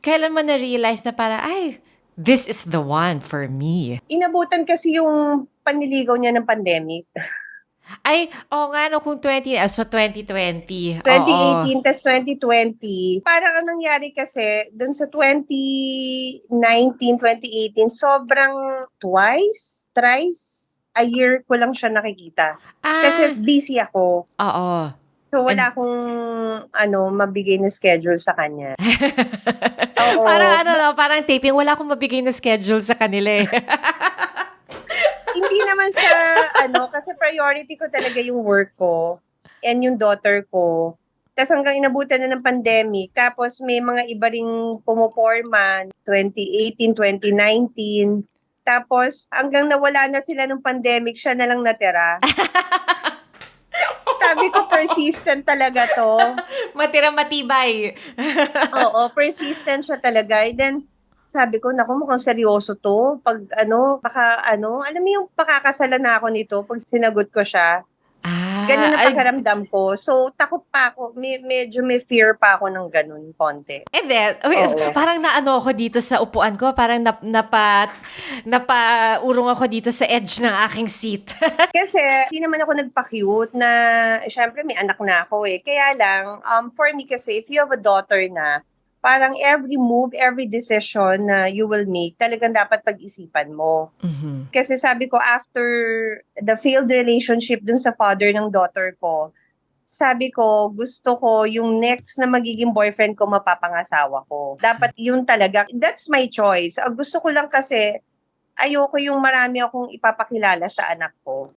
Kailan mo na-realize na parang, ay, this is the one for me? Inabutan kasi yung panliligaw niya ng pandemic. Ay, oo nga, no, kung 2020. Oo. 2018 tas 2020. Parang ang nangyari kasi dun sa 2019, 2018, sobrang thrice a year ko lang siya nakikita. Kasi Ah, busy ako. oo. So And, wala akong mabigay na schedule sa kanya. parang Oo. ano, no, parang taping, wala akong mabigay na schedule sa kanila eh. Hindi naman sa kasi priority ko talaga yung work ko and yung daughter ko. Tas hanggang inabutan na ng pandemic, tapos may mga iba ring pumoporma, 2018, 2019. Tapos hanggang nawala na sila nung pandemic, siya na lang natira. Sabi ko persistent talaga 'to. Matira matibay. Oo, persistent siya talaga. And then sabi ko, naku mukhang seryoso 'to. 'Pag baka alam mo yung pakakasalan na ako nito 'pag sinagot ko siya. Ah, Gano'n ang ay, pakiramdam ko. So, takot pa ako, medyo may fear pa ako ng gano'n konti. and then, uy, Oo. parang naano ako dito sa upuan ko, parang napaurong ako dito sa edge ng aking seat. Kasi hindi naman ako nagpa-cute na siyempre may anak na ako, eh. Kaya lang, for me kasi if you have a daughter na, parang every move, every decision na you will make, talagang dapat pag-isipan mo. Mhm. Kasi sabi ko after the failed relationship dun sa father ng daughter ko, sabi ko, gusto ko yung next na magiging boyfriend ko mapapangasawa ko. Dapat yun talaga. That's my choice. Ang gusto ko lang kasi, ayoko yung marami akong ipapakilala sa anak ko.